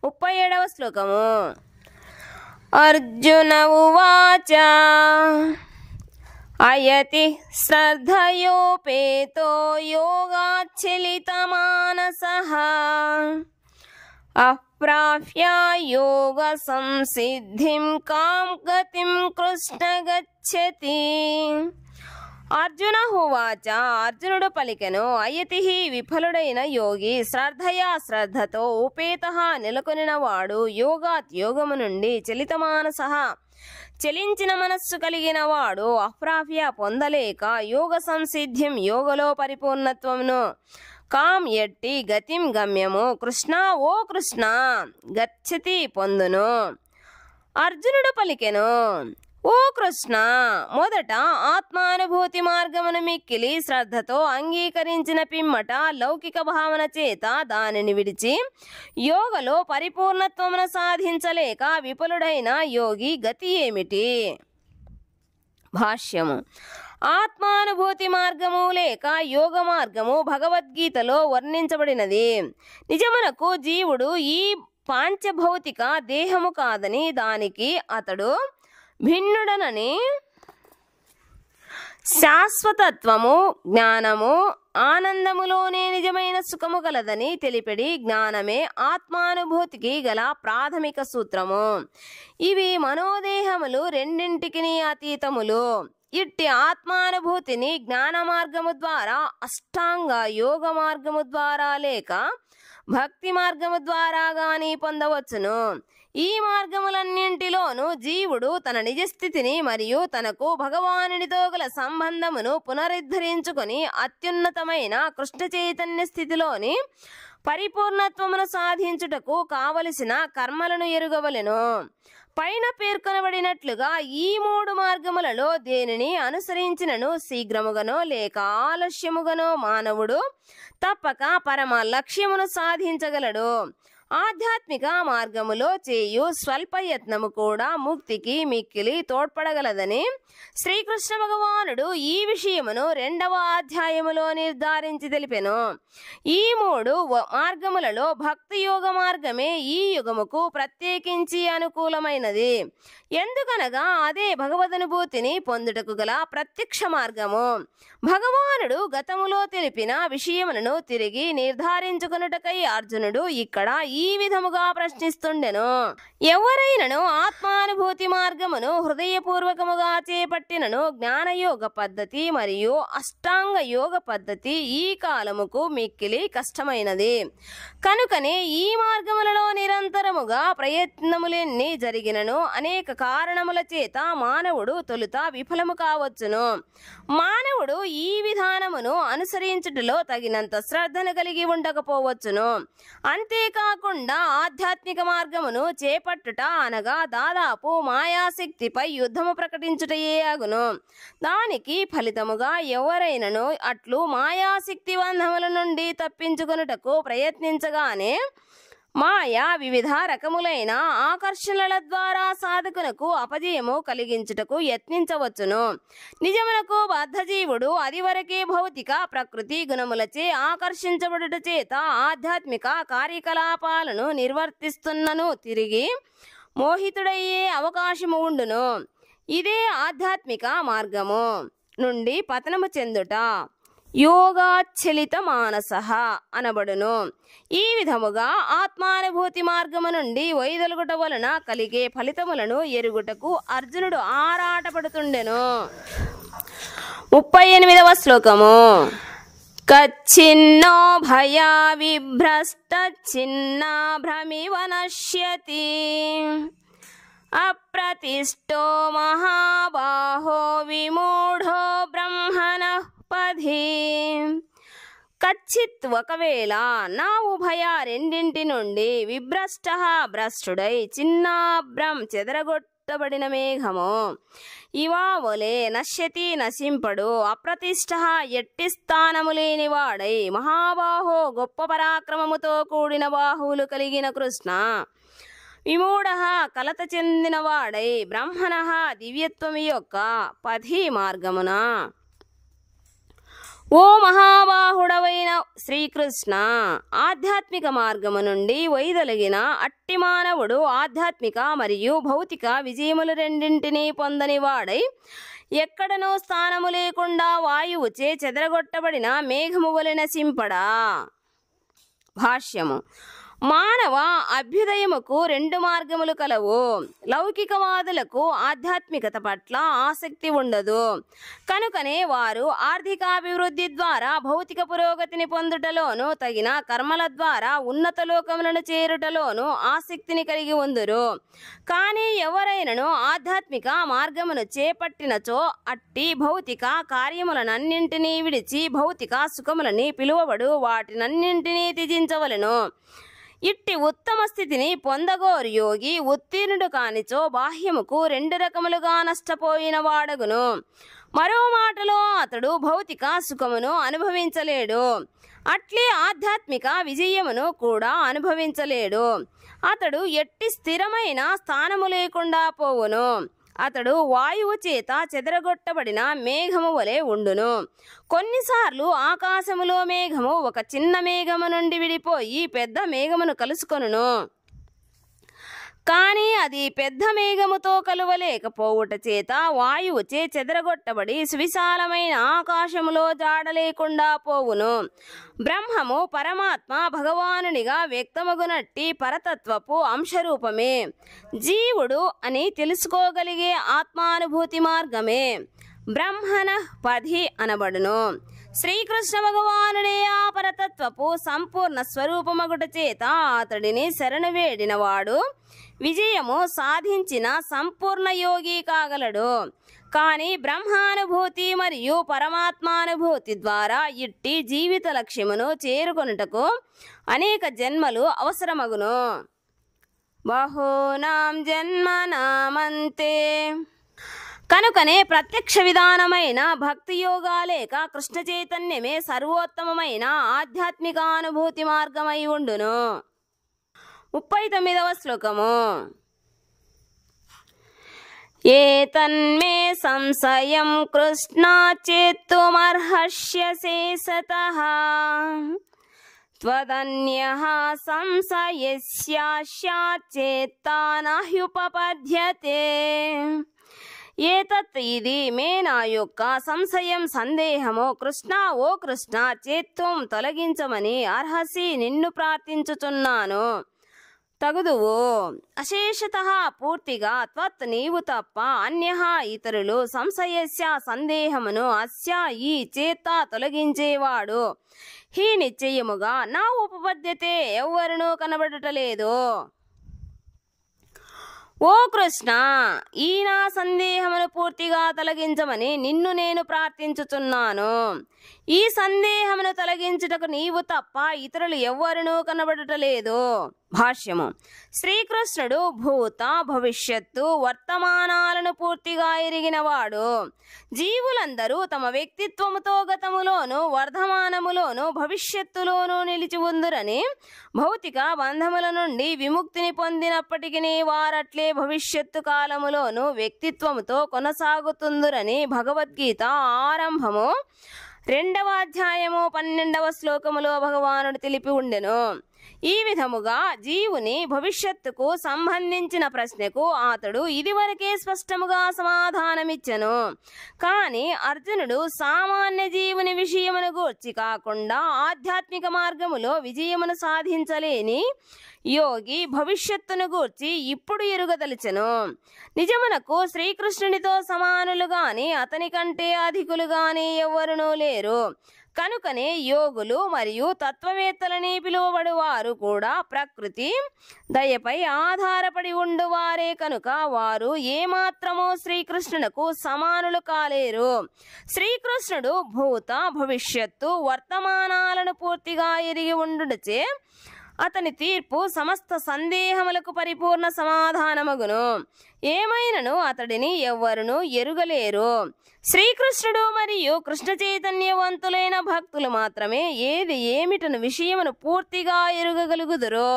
37వ శ్లోకము. అర్జున ఉవాచ అయతి శ్రద్ధయోపేతో యోగాచ్చలితమానసః అప్రాప్య యోగ సంసిద్ధిం కాం గతిం కృష్ణ గచ్చతి. అర్జున హోవాచ, అర్జునుడు పలికెను, అయతి విఫలుడైన యోగి శ్రద్ధయా శ్రద్ధతో ఉపేత నెలకొనినవాడు యోగాత్ యోగము నుండి చలితమానసః చలించిన మనస్సు కలిగిన వాడు అప్రాప్య పొందలేక యోగ సంసిద్ధిం యోగలో పరిపూర్ణత్వమును కాం ఎట్టి గతిం గమ్యము కృష్ణ ఓ కృష్ణ గచ్చతి పొందును. అర్జునుడు పలికెను, ఓ కృష్ణ, మొదట ఆత్మానుభూతి మార్గమును మిక్కిలి శ్రద్ధతో అంగీకరించిన పిమ్మట లౌకిక భావన చేత దానిని విడిచి యోగలో పరిపూర్ణత్వమును సాధించలేక విఫలుడైన యోగి గతి ఏమిటి? భాష్యము. ఆత్మానుభూతి మార్గము లేక యోగ మార్గము భగవద్గీతలో వర్ణించబడినది. నిజమునకు జీవుడు ఈ పాంచభౌతిక దేహము కాదని, దానికి అతడు భిన్నుడనని, శాశ్వతత్వము జ్ఞానము ఆనందములోనే నిజమైన సుఖము గలదని తెలిపెడి జ్ఞానమే ఆత్మానుభూతికి గల ప్రాథమిక సూత్రము. ఇవి మనోదేహములు రెండింటికి అతీతములు. ఇట్టి ఆత్మానుభూతిని జ్ఞాన మార్గము ద్వారా, అష్టాంగ యోగ మార్గము ద్వారా లేక భక్తి మార్గము ద్వారా గాని పొందవచ్చును. ఈ మార్గములన్నింటిలోనూ జీవుడు తన నిజస్థితిని మరియు తనకు భగవానునితో గల సంబంధమును పునరుద్ధరించుకొని అత్యున్నతమైన కృష్ణ చైతన్య స్థితిలోని పరిపూర్ణత్వమును సాధించుటకు కావలసిన కర్మలను ఎరుగవలెను. పైన పేర్కొనబడినట్లుగా ఈ మూడు మార్గములలో దేనిని అనుసరించినను శీఘ్రముగానో లేక ఆలస్యముగానో మానవుడు తప్పక పరమ లక్ష్యమును సాధించగలడు. ఆధ్యాత్మిక మార్గములో చేయు స్వల్ప యత్నము కూడా ముక్తికి మిక్కిలి తోడ్పడగలదని శ్రీకృష్ణ భగవానుడు ఈ విషయమును 2వ అధ్యాయములో నిర్ధారించి తెలిపెను. ఈ మూడు మార్గములలో భక్తి యోగ మార్గమే ఈ యుగముకు ప్రత్యేకించి అనుకూలమైనది. ఎందుకనగా అదే భగవదనుభూతిని పొందుటకు గల ప్రత్యక్ష మార్గము. భగవానుడు గతములో తెలిపిన విషయములను తిరిగి నిర్ధారించుకొనుటకై అర్జునుడు ఇక్కడ ఈ విధముగా ప్రశ్నిస్తుండెను. ఎవరైనను ఆత్మానుభూతి మార్గమును హృదయపూర్వకముగా చేపట్టినను జ్ఞానయోగ పద్ధతి మరియు అష్టాంగ యోగ పద్ధతి ఈ కాలముకు మిక్కిలి కష్టమైనది. కనుకనే ఈ మార్గములలో నిరంతరముగా ప్రయత్నములెన్ని జరిగినను అనేక కారణముల చేత మానవుడు తొలుత విఫలము కావచ్చును. మానవుడు ఈ విధానమును అనుసరించుటలో తగినంత శ్రద్ధను కలిగి ఉండకపోవచ్చును. అంతేకాకుండా ఆధ్యాత్మిక మార్గమును చేపట్టుట అనగా దాదాపు మాయాశక్తిపై యుద్ధము ప్రకటించుటయే అగును. దానికి ఫలితముగా ఎవరైనను అట్లు మాయాశక్తి బంధముల నుండి తప్పించుకొనుటకు ప్రయత్నించగానే మాయ వివిధ రకములైన ఆకర్షణల ద్వారా సాధకునకు అపజయము కలిగించుటకు యత్నించవచ్చును. నిజమునకు బద్ధజీవుడు అదివరకే భౌతిక ప్రకృతి గుణములచే ఆకర్షించబడుట చేత ఆధ్యాత్మిక కార్యకలాపాలను నిర్వర్తిస్తున్నను తిరిగి మోహితుడయ్యే అవకాశము ఉండును. ఇదే ఆధ్యాత్మిక మార్గము నుండి పతనము చెందుట యోగాచ్చలిత మానసః అనబడును. ఈ విధముగా ఆత్మానుభూతి మార్గము నుండి వైదొలుగుట వలన కలిగే ఫలితములను ఎరుగుటకు అర్జునుడు ఆరాటపడుతుండెను. 38వ శ్లోకము. కచ్చిన్నో భయా విభ్రష్ట చిన్నా భ్రమివ నశ్యతి అప్రతిష్టో మహాబాహో విమూఢో బ్రహ్మణః పథి. కచ్చిత్ ఒకవేళ నా ఉభయ రెండింటి నుండి విభ్రష్ట భ్రష్టుడై చిన్నాభ్రం చెదరగొట్టబడిన మేఘము ఇవా ఒలే నశ్యతి నశింపడు అప్రతిష్ట ఎట్టి స్థానము లేనివాడై మహాబాహో గొప్ప పరాక్రమముతో కూడిన బాహువులు కలిగిన కృష్ణ విమూఢ కలత చెందినవాడై బ్రహ్మణ దివ్యత్వము యొక్క పథి మార్గమున ఓ మహాబాహుడవైన శ్రీకృష్ణ, ఆధ్యాత్మిక మార్గము నుండి వైదొలిగిన అట్టి మానవుడు ఆధ్యాత్మిక మరియు భౌతిక విజయములు రెండింటినీ పొందని వాడై ఎక్కడనో స్థానము లేకుండా వాయువుచే చెదరగొట్టబడిన మేఘము వలె నశింపడా. భాష్యము. మానవ అభ్యుదయముకు రెండు మార్గములు కలవు. లౌకికవాదులకు ఆధ్యాత్మికత పట్ల ఆసక్తి ఉండదు. కనుకనే వారు ఆర్థికాభివృద్ధి ద్వారా భౌతిక పురోగతిని పొందుటలోను తగిన కర్మల ద్వారా ఉన్నత లోకములను చేరుటలోను ఆసక్తిని కలిగి ఉందురు. కానీ ఎవరైనను ఆధ్యాత్మిక మార్గమును చేపట్టినచో అట్టి భౌతిక కార్యములనన్నింటినీ విడిచి భౌతిక సుఖములని పిలువబడు వాటినన్నింటినీ త్యజించవలెను. ఇట్టి ఉత్తమ స్థితిని పొందగోరు యోగి ఉత్తీర్ణుడు కానిచో బాహ్యముకు రెండు రకములుగా నష్టపోయిన వాడగును. మరో మాటలో అతడు భౌతిక సుఖమును అనుభవించలేడు, అట్లే ఆధ్యాత్మిక విజయమును కూడా అనుభవించలేడు. అతడు ఎట్టి స్థిరమైన స్థానము లేకుండా పోవును. అతడు వాయువు చేత చెదరగొట్టబడిన మేఘము వలె ఉండును. కొన్నిసార్లు ఆకాశములో మేఘము ఒక చిన్న మేఘము నుండి విడిపోయి పెద్ద మేఘమును కలుసుకొనును. కానీ అది పెద్ద మేఘముతో కలువలేకపోవుట చేత వాయువుచే చెదరగొట్టబడి సువిశాలమైన ఆకాశములో జాడలేకుండా పోవును. బ్రహ్మము పరమాత్మ భగవానునిగా వ్యక్తమగునట్టి పరతత్వపు అంశరూపమే. జీవుడు అని తెలుసుకోగలిగే ఆత్మానుభూతి మార్గమే బ్రహ్మణ పది అనబడును. శ్రీకృష్ణ భగవానుడే ఆ పరతత్వపు సంపూర్ణ స్వరూపమగుట చేత అతడిని శరణు వేడినవాడు విజయము సాధించిన సంపూర్ణ యోగి కాగలడు. కానీ బ్రహ్మానుభూతి మరియు పరమాత్మానుభూతి ద్వారా ఇట్టి జీవిత లక్ష్యమును చేరుకొనుటకు అనేక జన్మలు అవసరమగును. బహూనాం జన్మనామంతే. కనుకనే ప్రత్యక్ష విధానమైన భక్తి యోగా లేక కృష్ణ చైతన్యమే సర్వోత్తమమైన ఆధ్యాత్మికానుభూతి మార్గమై ఉండును. 39వ శ్లోకము. ఏతన్మే సంశయం కృష్ణ చేత్తుమర్హస్యసే సతః త్వదన్యః సంశయస్యాచ్చేత్తానహ్యుపపద్యతే. ఏతత్ ఇది మే నా యొక్క సంశయం సందేహము కృష్ణ, ఓ కృష్ణ, చేత్వం తొలగించమని అర్హసి నిన్ను ప్రార్థించుచున్నాను. తగుదువు. అశేషత పూర్తిగా త్వత్ నీవు తప్ప అన్యః ఇతరులు సంశయస్య సందేహమును అస్య ఈ చేత తొలగించేవాడు హీ నిశ్చయముగా నా ఉపపద్యతే ఎవ్వరునూ కనబడుటలేదు. ఓ కృష్ణ, ఈ నా సందేహమును పూర్తిగా తొలగించమని నిన్ను నేను ప్రార్థించుచున్నాను. ఈ సందేహమును తొలగించుటకు నీవు తప్ప ఇతరులు ఎవ్వరునూ కనబడుటలేదు. భాష్యము. శ్రీకృష్ణుడు భూత భవిష్యత్తు వర్తమానాలను పూర్తిగా ఎరిగినవాడు. జీవులందరూ తమ వ్యక్తిత్వముతో గతములోను వర్ధమానములోను భవిష్యత్తులోనూ నిలిచి ఉందురని, భౌతిక బంధముల నుండి విముక్తిని పొందినప్పటికీ వారట్లే భవిష్యత్తు కాలములోను వ్యక్తిత్వముతో కొనసాగుతుందురని భగవద్గీత ఆరంభము 2వ అధ్యాయము 12వ శ్లోకములో భగవానుడు తెలిపి ఉండెను. ఈ విధముగా జీవుని భవిష్యత్తుకు సంబంధించిన ప్రశ్నకు అతడు ఇదివరకే స్పష్టముగా సమాధానమిచ్చెను. కానీ అర్జునుడు సామాన్య జీవుని విషయమును గూర్చి కాకుండా ఆధ్యాత్మిక మార్గములో విజయమును సాధించలేని యోగి భవిష్యత్తును గూర్చి ఇప్పుడు ఎరుగదలిచెను. నిజమునకు శ్రీకృష్ణునితో సమానులు గాని అతని కంటే అధికులు గాని ఎవ్వరునూ లేరు. కనుకనే యోగులు మరియు తత్వవేత్తలని పిలువబడువారు కూడా ప్రకృతి దయపై ఆధారపడి ఉండువారే కనుక వారు ఏమాత్రమో శ్రీకృష్ణునకు సమానులు కాలేరు. శ్రీకృష్ణుడు భూత భవిష్యత్తు వర్తమానాలను పూర్తిగా ఎరిగి ఉండుటచే అతని తీర్పు సమస్త సందేహములకు పరిపూర్ణ సమాధానమగును. ఏమైనను అతడిని ఎవ్వరునూ ఎరుగలేరు. శ్రీకృష్ణుడు మరియు కృష్ణ చైతన్యవంతులైన భక్తులు మాత్రమే ఏది ఏమిటను విషయమును పూర్తిగా ఎరుగగలుగుదురు.